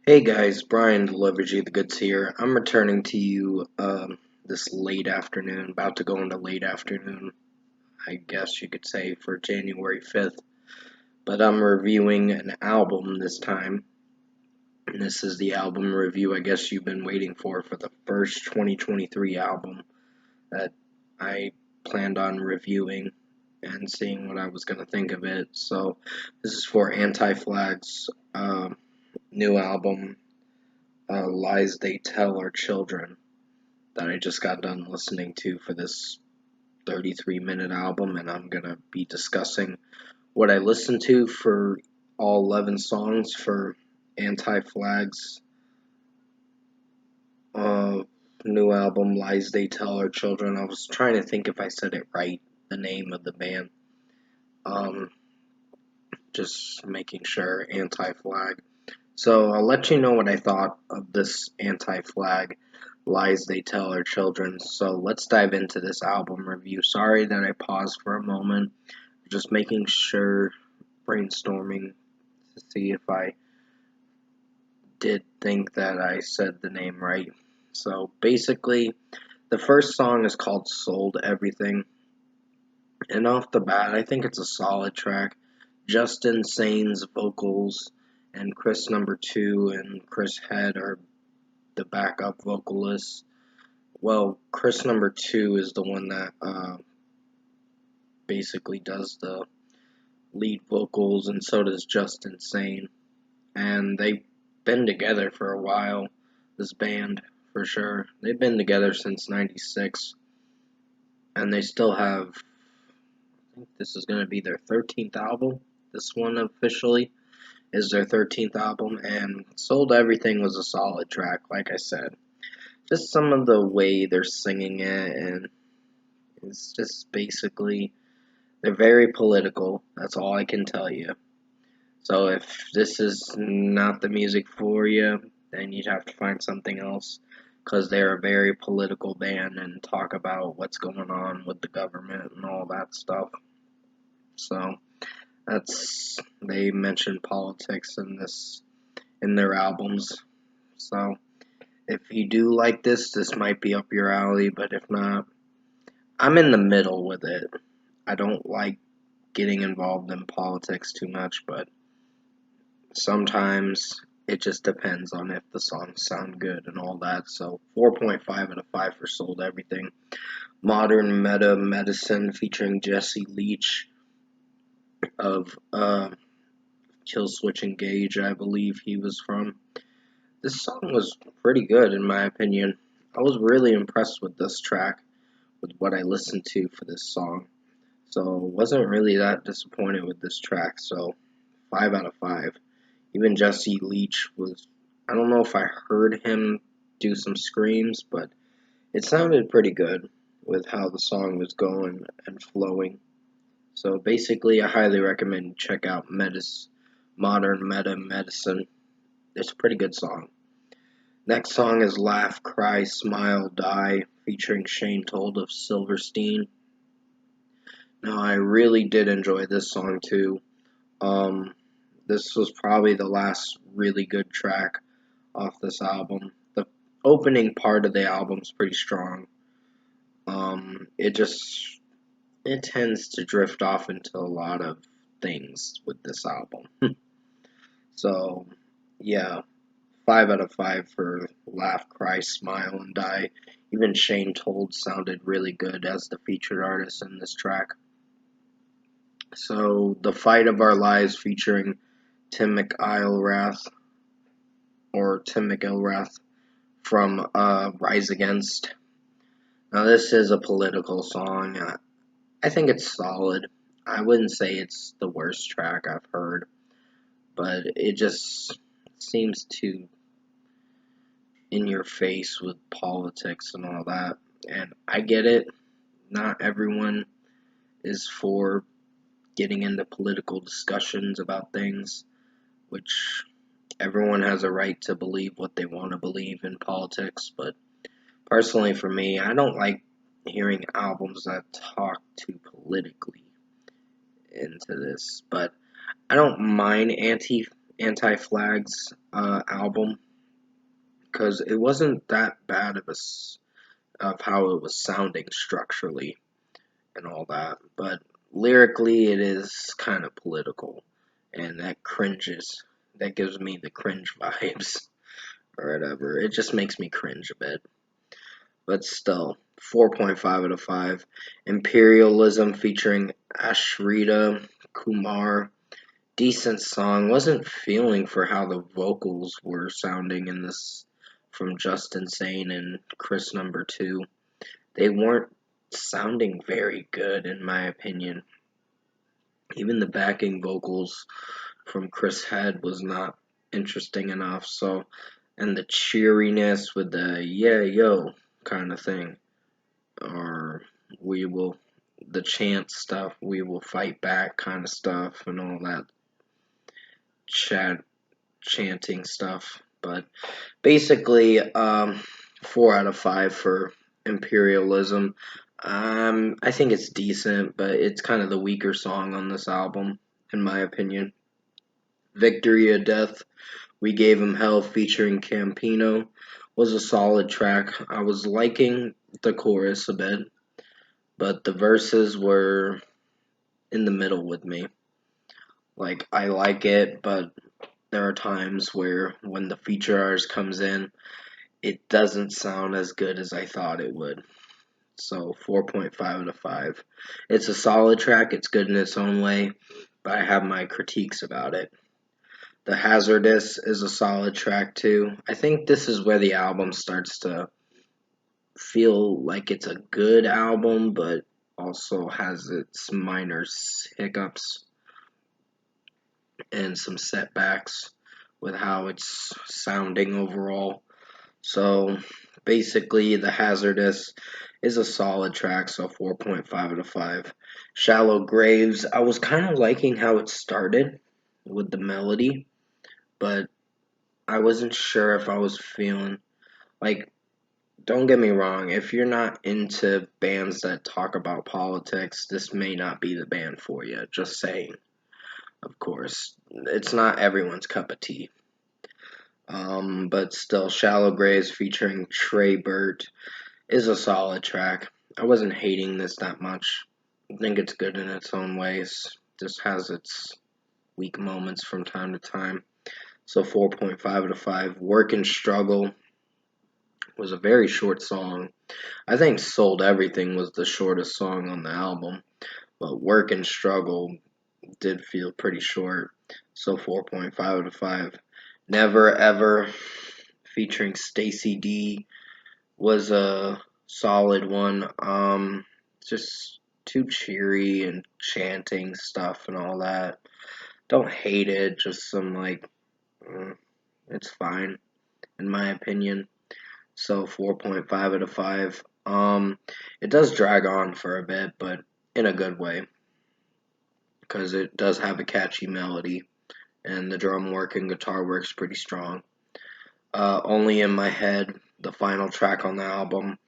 Hey guys, Brian Levergy the Goods here. I'm returning to you this late afternoon, about to go into late afternoon, I guess you could say, for January 5th. But I'm reviewing an album this time. And this is the album review I guess you've been waiting for the first 2023 album that I planned on reviewing and seeing what I was going to think of it. So this is for Anti-Flag's new album, Lies They Tell Our Children, that I just got done listening to for this 33-minute album, and I'm gonna be discussing what I listened to for all 11 songs for Anti-Flag's uh, new album, Lies They Tell Our Children. I was trying to think if I said it right, the name of the band. Um, just making sure, Anti-Flag. So I'll let you know what I thought of this Anti-Flag, Lies They Tell Our Children. So let's dive into this album review. Sorry that I paused for a moment. Just making sure, brainstorming to see if I did think that I said the name right. So basically, the first song is called Sold Everything. And off the bat, I think it's a solid track. Justin Sane's vocals and Chris Number 2 and Chris Head are the backup vocalists. Well, Chris Number 2 is the one that basically does the lead vocals, and so does Justin Sane. And they've been together for a while, this band, for sure. They've been together since '96, and they still have, I think this is going to be their 13th album. This one officially is their 13th album, and Sold Everything was a solid track, like I said. Just some of the way they're singing it, and it's just basically, they're very political. That's all I can tell you. So if this is not the music for you, then you'd have to find something else, because they're a very political band and talk about what's going on with the government and all that stuff. So they mention politics in their albums. So if you do like this might be up your alley, but if not, I'm in the middle with it. I don't like getting involved in politics too much, but sometimes it just depends on if the songs sound good and all that. So 4.5 out of 5 for Sold Everything. Modern Meta Medicine featuring Jesse Leach of Killswitch Engage, I believe he was from. This song was pretty good in my opinion. I was really impressed with this track, with what I listened to for this song. So wasn't really that disappointed with this track. So 5 out of 5. Even Jesse Leach was, I don't know if I heard him do some screams, but it sounded pretty good with how the song was going and flowing. So basically, I highly recommend you check out Modern Meta Medicine. It's a pretty good song. Next song is Laugh, Cry, Smile, Die, featuring Shane Told of Silverstein. Now, I really did enjoy this song too. Um, this was probably the last really good track off this album. The opening part of the album's pretty strong. It tends to drift off into a lot of things with this album. So, yeah, 5 out of 5 for Laugh, Cry, Smile, and Die. Even Shane Told sounded really good as the featured artist in this track. So, The Fight of Our Lives featuring Tim McIlrath, or Tim McIlrath from Rise Against. Now, this is a political song. I think it's solid. I wouldn't say it's the worst track I've heard, but it just seems too in your face with politics and all that. And I get it. Not everyone is for getting into political discussions about things, which everyone has a right to believe what they want to believe in politics, but personally for me, I don't like hearing albums that talk too politically into this, but I don't mind Anti-Flag's album, because it wasn't that bad of how it was sounding structurally and all that, but lyrically it is kind of political, and that cringes. That gives me the cringe vibes or whatever. It just makes me cringe a bit. But still, 4.5 out of 5. Imperialism featuring Ashrita Kumar. Decent song. Wasn't feeling for how the vocals were sounding in this from Just Insane and Chris number 2. They weren't sounding very good in my opinion. Even the backing vocals from Chris Head was not interesting enough. So, and the cheeriness with the yeah yo kind of thing, or we will the chant stuff, we will fight back kind of stuff, and all that chanting stuff. But basically, 4 out of 5 for Imperialism. I think it's decent, but it's kind of the weaker song on this album, in my opinion. Victory or Death, We Gave Him Hell featuring Campino was a solid track. I was liking the chorus a bit, but the verses were in the middle with me. Like, I like it, but there are times where when the feature artist comes in, it doesn't sound as good as I thought it would. So 4.5 out of 5. It's a solid track, it's good in its own way, but I have my critiques about it. The Hazardous is a solid track too. I think this is where the album starts to feel like it's a good album, but also has its minor hiccups and some setbacks with how it's sounding overall. So basically, The Hazardous is a solid track, so 4.5 out of 5. Shallow Graves, I was kind of liking how it started with the melody, but I wasn't sure if I was feeling like, don't get me wrong, if you're not into bands that talk about politics, this may not be the band for you. Just saying, of course. It's not everyone's cup of tea. But still, Shallow Graves featuring Trey Burt is a solid track. I wasn't hating this that much. I think it's good in its own ways. Just has its weak moments from time to time. So 4.5 out of 5. Work and Struggle was a very short song. I think Sold Everything was the shortest song on the album, but Work and Struggle did feel pretty short. So 4.5 out of 5. Never Ever featuring Stacy D was a solid one. Just too cheery and chanting stuff and all that. Don't hate it, just some like, it's fine in my opinion. So 4.5 out of 5. It does drag on for a bit, but in a good way, because it does have a catchy melody, and the drum work and guitar work's pretty strong. Only in My Head, the final track on the album,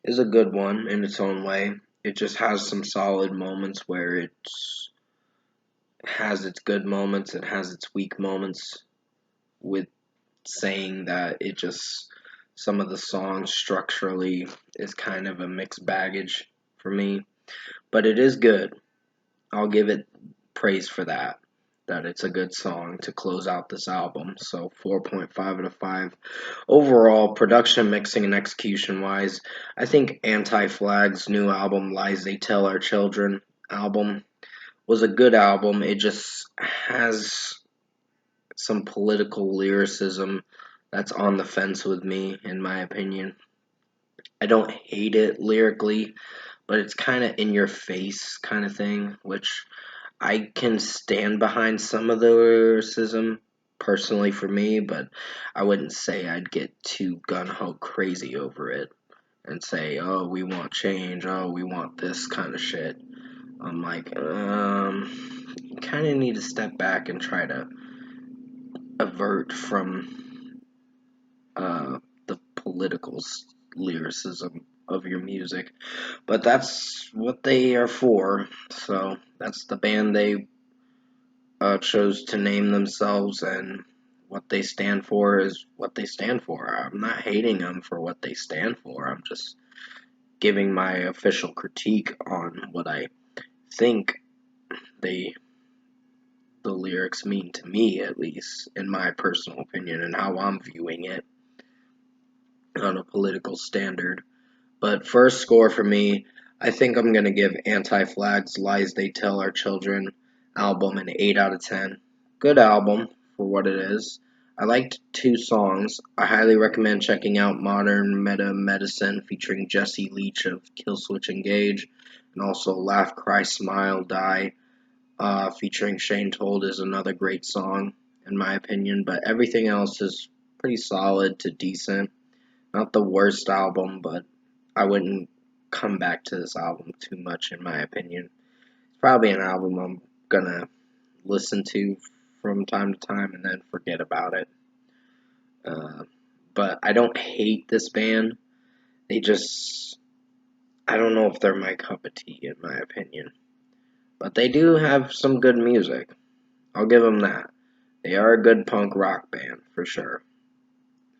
is a good one in its own way. It just has some solid moments where it has its good moments, it has its weak moments, with saying that it just, some of the songs structurally is kind of a mixed baggage for me, but it is good. I'll give it praise for that. That it's a good song to close out this album. So 4.5 out of 5. Overall, production, mixing, and execution wise, I think Anti Flag's new album, Lies They Tell Our Children album, was a good album. It just has some political lyricism that's on the fence with me, in my opinion. I don't hate it lyrically, but it's kind of in your face kind of thing, which I can stand behind some of the lyricism personally for me, but I wouldn't say I'd get too gun ho crazy over it and say, oh, we want change, oh, we want this kind of shit. I'm like, you kind of need to step back and try to avert from the political lyricism of your music. But that's what they are for, so that's the band they chose to name themselves, and what they stand for is what they stand for. I'm not hating them for what they stand for. I'm just giving my official critique on what I think they the lyrics mean to me, at least in my personal opinion, and how I'm viewing it on a political standard. But first score for me, I think I'm gonna give Anti-Flag's "Lies They Tell Our Children" album an 8 out of 10. Good album for what it is. I liked two songs. I highly recommend checking out Modern Meta Medicine featuring Jesse Leach of Killswitch Engage, and also Laugh, Cry, Smile, Die featuring Shane Told is another great song in my opinion. But everything else is pretty solid to decent. Not the worst album, but I wouldn't come back to this album too much, in my opinion. It's probably an album I'm gonna listen to from time to time and then forget about it. Uh, but I don't hate this band. They just, I don't know if they're my cup of tea, in my opinion. But they do have some good music. I'll give them that. They are a good punk rock band, for sure.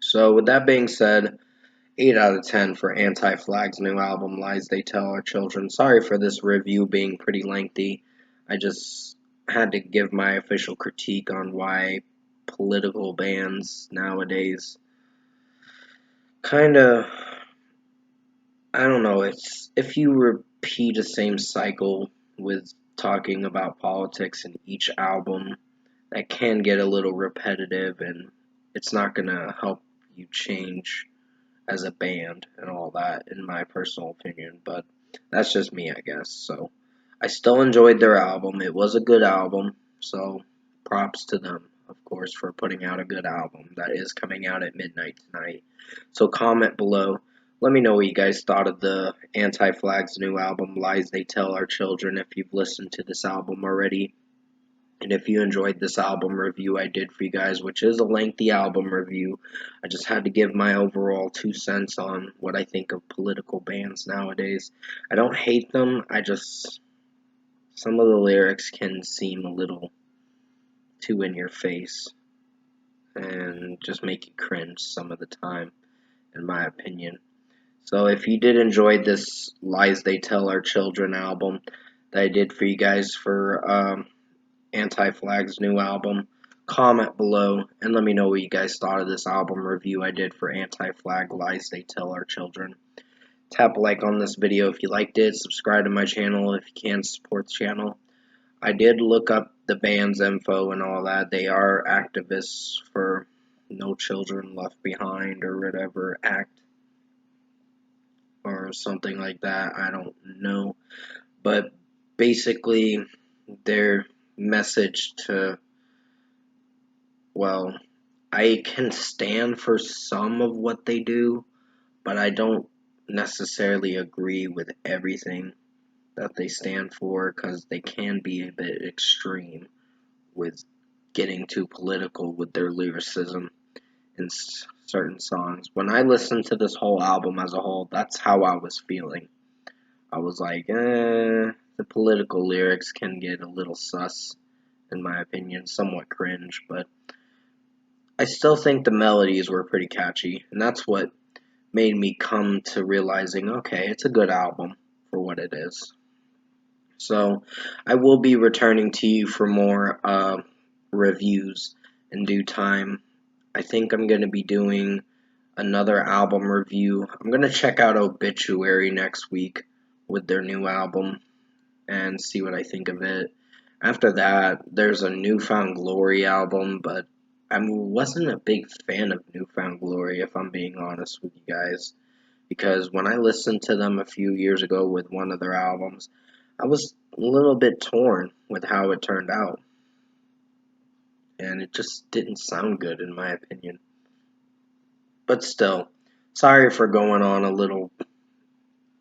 So, with that being said, 8 out of 10 for Anti-Flag's new album, Lies They Tell Our Children. Sorry for this review being pretty lengthy. I just had to give my official critique on why political bands nowadays kind of, I don't know, it's if you repeat the same cycle with talking about politics in each album, that can get a little repetitive, and it's not going to help you change as a band and all that, in my personal opinion. But that's just me, I guess. So I still enjoyed their album. It was a good album. So props to them, of course, for putting out a good album that is coming out at midnight tonight. So comment below. Let me know what you guys thought of the Anti-Flag's new album, Lies They Tell Our Children, if you've listened to this album already. And if you enjoyed this album review I did for you guys, which is a lengthy album review, I just had to give my overall 2 cents on what I think of political bands nowadays. I don't hate them, some of the lyrics can seem a little too in your face and just make you cringe some of the time, in my opinion. So if you did enjoy this Lies They Tell Our Children album that I did for you guys for Anti-Flag's new album, comment below and let me know what you guys thought of this album review I did for Anti-Flag, Lies They Tell Our Children. Tap a like on this video if you liked it, subscribe to my channel if you can, support the channel. I did look up the band's info and all that. They are activists for No Children Left Behind or whatever act or something like that. I don't know. But basically their message to, well, I can stand for some of what they do, but I don't necessarily agree with everything that they stand for because they can be a bit extreme with getting too political with their lyricism in certain songs. When I listened to this whole album as a whole, that's how I was feeling. I was like, the political lyrics can get a little sus, in my opinion, somewhat cringe, but I still think the melodies were pretty catchy, and that's what made me come to realizing, okay, it's a good album for what it is. So, I will be returning to you for more reviews in due time. I think I'm going to be doing another album review. I'm going to check out Obituary next week with their new album and see what I think of it. After that, there's a New Found Glory album, but I wasn't a big fan of New Found Glory, if I'm being honest with you guys, because when I listened to them a few years ago with one of their albums, I was a little bit torn with how it turned out, and it just didn't sound good in my opinion. But still, sorry for going on a little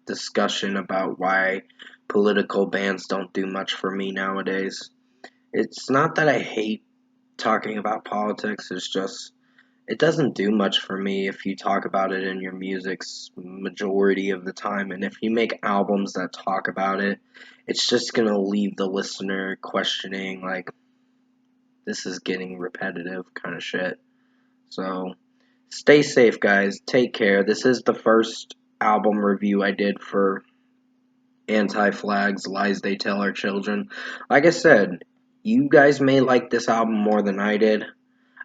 discussion about why political bands don't do much for me nowadays. It's not that I hate talking about politics, it's just it doesn't do much for me if you talk about it in your music's majority of the time, and if you make albums that talk about it, it's just gonna leave the listener questioning, like, this is getting repetitive kind of shit. So, stay safe, guys. Take care. This is the first album review I did for Anti-Flags, Lies They Tell Our Children. Like I said, you guys may like this album more than I did.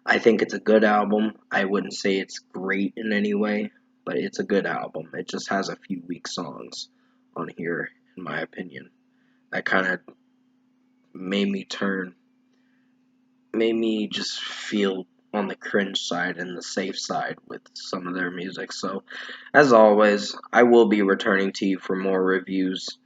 I think it's a good album. I wouldn't say it's great in any way, but it's a good album. It just has a few weak songs on here, in my opinion. That kind of made me just feel on the cringe side and the safe side with some of their music. So, as always, I will be returning to you for more reviews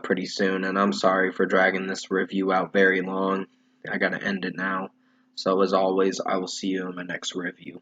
pretty soon, and I'm sorry for dragging this review out very long. I gotta end it now. So, as always, I will see you in my next review.